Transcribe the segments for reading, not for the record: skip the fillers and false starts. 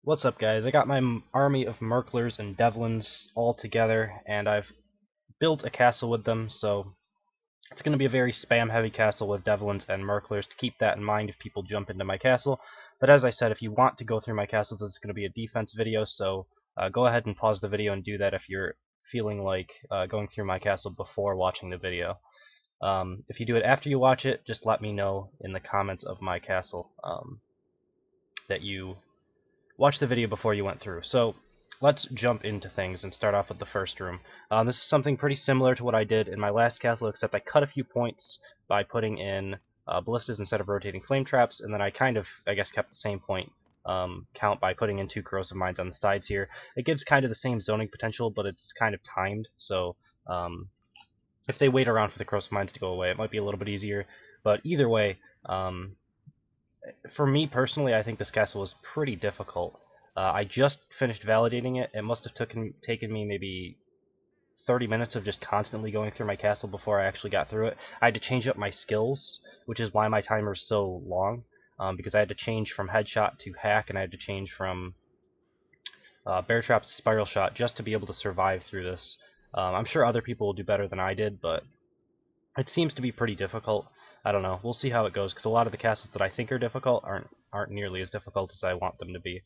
What's up, guys? I got my army of Murklers and Devlins all together, and I've built a castle with them, so it's going to be a very spam-heavy castle with Devlins and Murklers, to keep that in mind if people jump into my castle. But as I said, if you want to go through my castles, this is going to be a defense video, so go ahead and pause the video and do that if you're feeling like going through my castle before watching the video. If you do it after you watch it, just let me know in the comments of my castle that you watch the video before you went through. So let's jump into things and start off with the first room. This is something pretty similar to what I did in my last castle, except I cut a few points by putting in ballistas instead of rotating flame traps, and then I kind of, I guess, kept the same point count by putting in 2 corrosive mines on the sides here. It gives kind of the same zoning potential, but it's kind of timed, so if they wait around for the corrosive mines to go away, it might be a little bit easier. But either way, for me personally, I think this castle was pretty difficult. I just finished validating it. It must have taken me maybe 30 minutes of just constantly going through my castle before I actually got through it. I had to change up my skills, which is why my timer is so long, because I had to change from headshot to hack, and I had to change from bear trap to spiral shot just to be able to survive through this. I'm sure other people will do better than I did, but it seems to be pretty difficult. I don't know. We'll see how it goes, because a lot of the castles that I think are difficult aren't nearly as difficult as I want them to be.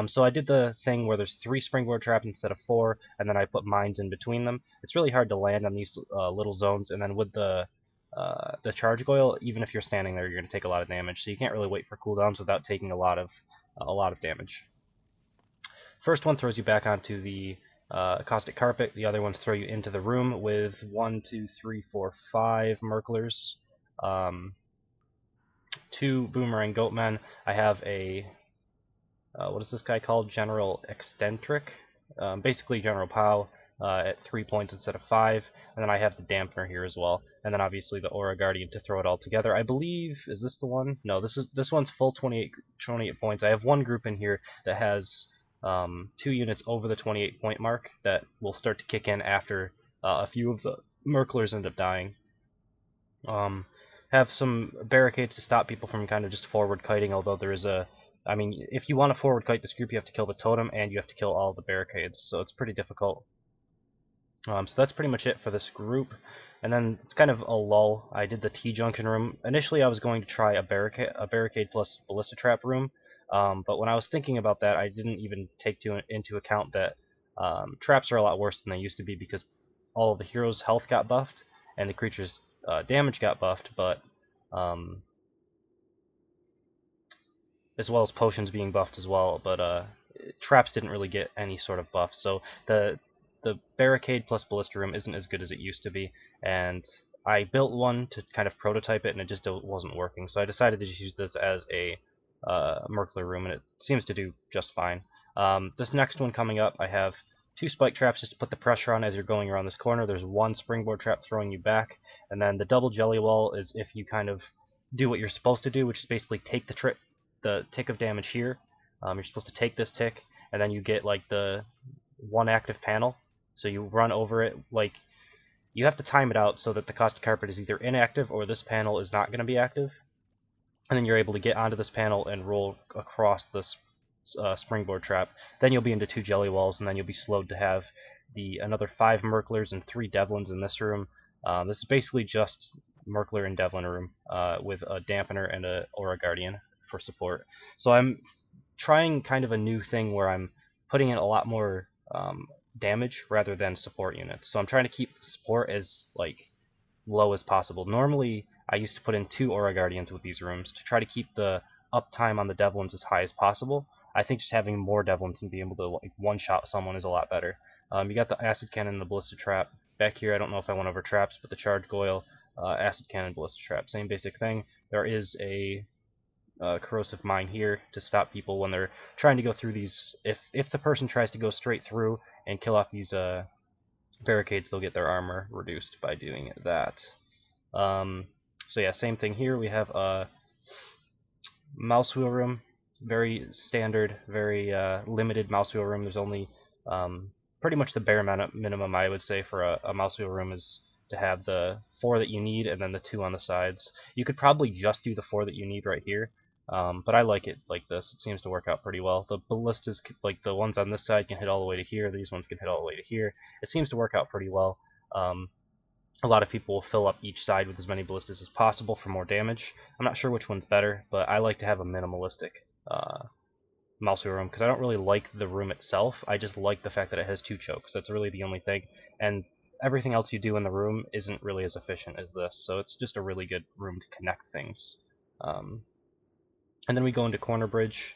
So I did the thing where there's 3 springboard traps instead of 4, and then I put mines in between them. It's really hard to land on these little zones, and then with the charge coil, even if you're standing there, you're going to take a lot of damage. So you can't really wait for cooldowns without taking a lot of damage. First one throws you back onto the caustic carpet. The other ones throw you into the room with 1, 2, 3, 4, 5 Murklers, 2 boomerang goatmen. I have a what is this guy called? General Eccentric, basically General Pow at 3 points instead of 5, and then I have the dampener here as well, and then obviously the Aura Guardian to throw it all together. I believe, is this the one? No, this one's full 28 points. I have one group in here that has 2 units over the 28 point mark that will start to kick in after a few of the Murklers end up dying. Have some barricades to stop people from kind of just forward kiting, although there is I mean, if you want to forward kite this group, you have to kill the totem and you have to kill all the barricades, so it's pretty difficult. So that's pretty much it for this group, and then it's kind of a lull. I did the T-junction room. Initially I was going to try a barricade plus ballista trap room, but when I was thinking about that, I didn't even take into account that traps are a lot worse than they used to be, because all of the heroes' health got buffed and the creatures' damage got buffed, but as well as potions being buffed as well, but traps didn't really get any sort of buff. So the barricade plus ballista room isn't as good as it used to be, and I built one to kind of prototype it, and it just wasn't working. So I decided to just use this as a Murkler room, and it seems to do just fine. This next one coming up, I have 2 spike traps just to put the pressure on as you're going around this corner. There's 1 springboard trap throwing you back, and then the double jelly wall is if you kind of do what you're supposed to do, which is basically take the tick of damage here. You're supposed to take this tick, and then you get like the 1 active panel. So you run over it, like, you have to time it out so that the caustic carpet is either inactive or this panel is not going to be active. And then you're able to get onto this panel and roll across this springboard trap. Then you'll be into 2 jelly walls, and then you'll be slowed to have another 5 Murklers and 3 Devlins in this room. This is basically just Murkler and Devlin room with a dampener and a Aura Guardian for support. So I'm trying kind of a new thing where I'm putting in a lot more damage rather than support units. So I'm trying to keep the support as low as possible. Normally I used to put in 2 Aura Guardians with these rooms to try to keep the uptime on the Devlins as high as possible. I think just having more Devlins and being able to one-shot someone is a lot better. You got the Acid Cannon and the Ballista Trap. Back here I don't know if I went over traps, but the Charge Goyle, Acid Cannon, Ballista Trap, same basic thing. There is a corrosive mine here to stop people when they're trying to go through these. If the person tries to go straight through and kill off these barricades, they'll get their armor reduced by doing that. So yeah, same thing here. We have a mouse wheel room, very standard, very limited mouse wheel room. There's only pretty much the bare minimum, I would say, for a mouse wheel room is to have the 4 that you need and then the 2 on the sides. You could probably just do the 4 that you need right here, But I like it like this. It seems to work out pretty well. The ballistas, like the ones on this side, can hit all the way to here. These ones can hit all the way to here. It seems to work out pretty well. A lot of people will fill up each side with as many ballistas as possible for more damage. I'm not sure which one's better, but I like to have a minimalistic mouse wheel room because I don't really like the room itself. I just like the fact that it has 2 chokes. That's really the only thing. And everything else you do in the room isn't really as efficient as this, so it's just a really good room to connect things. And then we go into Corner Bridge,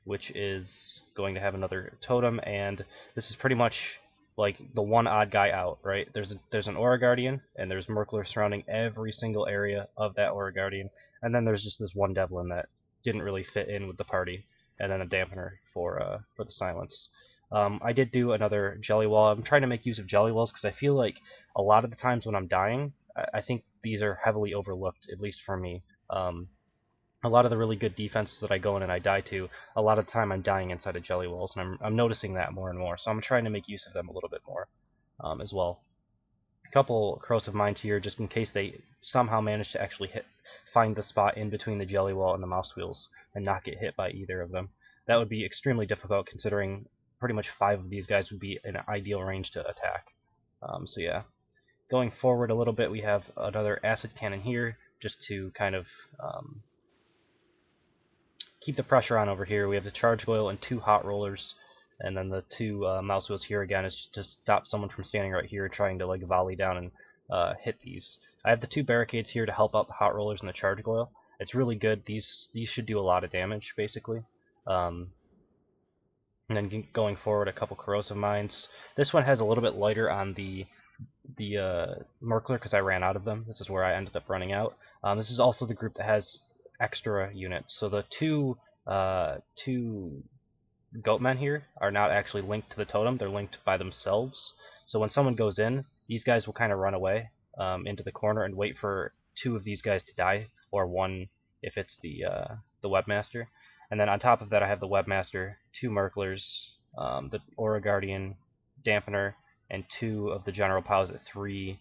which is going to have another totem, and this is pretty much like the one odd guy out, right? There's an Aura Guardian, and there's Murkler surrounding every single area of that Aura Guardian, and then there's just this one Devlin that didn't really fit in with the party, and then a dampener for the silence. I did do another jelly wall. I'm trying to make use of jelly walls because I feel like a lot of the times when I'm dying, I think these are heavily overlooked, at least for me. A lot of the really good defenses that I go in and I die to, a lot of the time I'm dying inside of jelly walls, and I'm noticing that more and more, so I'm trying to make use of them a little bit more as well. A couple corrosive mines here, just in case they somehow manage to actually find the spot in between the jelly wall and the mouse wheels and not get hit by either of them. That would be extremely difficult considering pretty much 5 of these guys would be in ideal range to attack. So yeah. Going forward a little bit, we have another acid cannon here, just to kind of keep the pressure on over here. We have the charge oil and 2 hot rollers, and then the 2 mouse wheels here again is just to stop someone from standing right here trying to like volley down and hit these. I have the 2 barricades here to help out the hot rollers and the charge oil. It's really good. These should do a lot of damage basically. And then going forward, a couple corrosive mines. This one has a little bit lighter on the Murkler because I ran out of them. This is where I ended up running out. This is also the group that has extra units. So the two goatmen here are not actually linked to the totem. They're linked by themselves. So when someone goes in, these guys will kind of run away into the corner and wait for 2 of these guys to die, or 1 if it's the webmaster. And then on top of that, I have the webmaster, 2 Murklers, the Aura Guardian, dampener, and 2 of the general pows at 3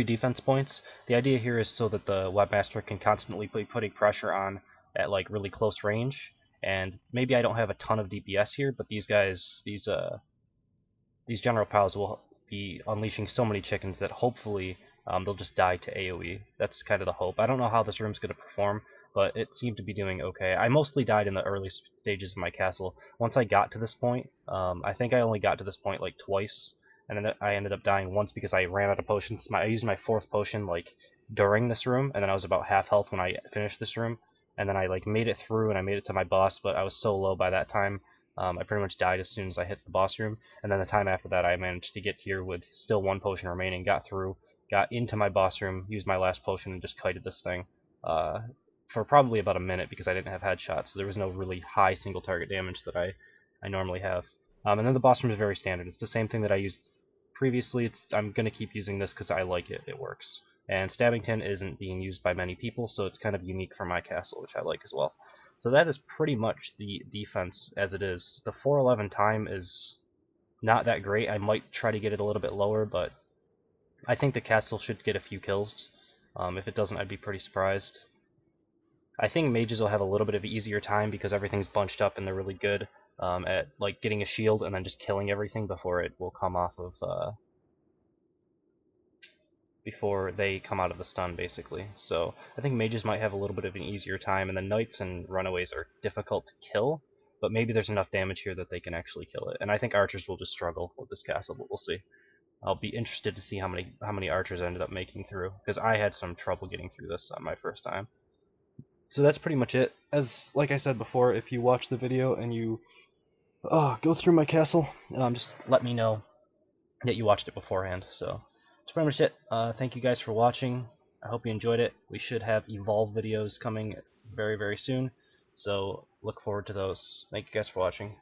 defense points. The idea here is so that the webmaster can constantly be putting pressure on at like really close range. And maybe I don't have a ton of DPS here, but these guys, these general pows will be unleashing so many chickens that hopefully they'll just die to AoE. That's kind of the hope. I don't know how this room's going to perform, but it seemed to be doing okay. I mostly died in the early stages of my castle. Once I got to this point, I think I only got to this point like twice, and then I ended up dying once because I ran out of potions. I used my 4th potion like during this room, and then I was about half health when I finished this room, and then I like made it through and I made it to my boss, but I was so low by that time. I pretty much died as soon as I hit the boss room, and then the time after that I managed to get here with still 1 potion remaining, got through, got into my boss room, used my last potion, and just kited this thing for probably about a minute because I didn't have headshots, so there was no really high single target damage that I normally have. And then the boss room is very standard. It's the same thing that I used previously. I'm going to keep using this because I like it. It works. And Stabbington isn't being used by many people, so it's kind of unique for my castle, which I like as well. So that is pretty much the defense as it is. The 411 time is not that great. I might try to get it a little bit lower, but I think the castle should get a few kills. If it doesn't, I'd be pretty surprised. I think mages will have a little bit of an easier time because everything's bunched up and they're really good at like getting a shield and then just killing everything before it will come off of before they come out of the stun, basically. So I think mages might have a little bit of an easier time, and then knights and runaways are difficult to kill, but maybe there's enough damage here that they can actually kill it. And I think archers will just struggle with this castle, but we'll see. I'll be interested to see how many archers I ended up making through, because I had some trouble getting through this on my first time. So that's pretty much it. Like I said before, if you watch the video and you go through my castle, just let me know that you watched it beforehand. So that's pretty much it. Thank you guys for watching. I hope you enjoyed it. We should have Evolve videos coming very, very soon, so look forward to those. Thank you guys for watching.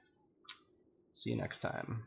See you next time.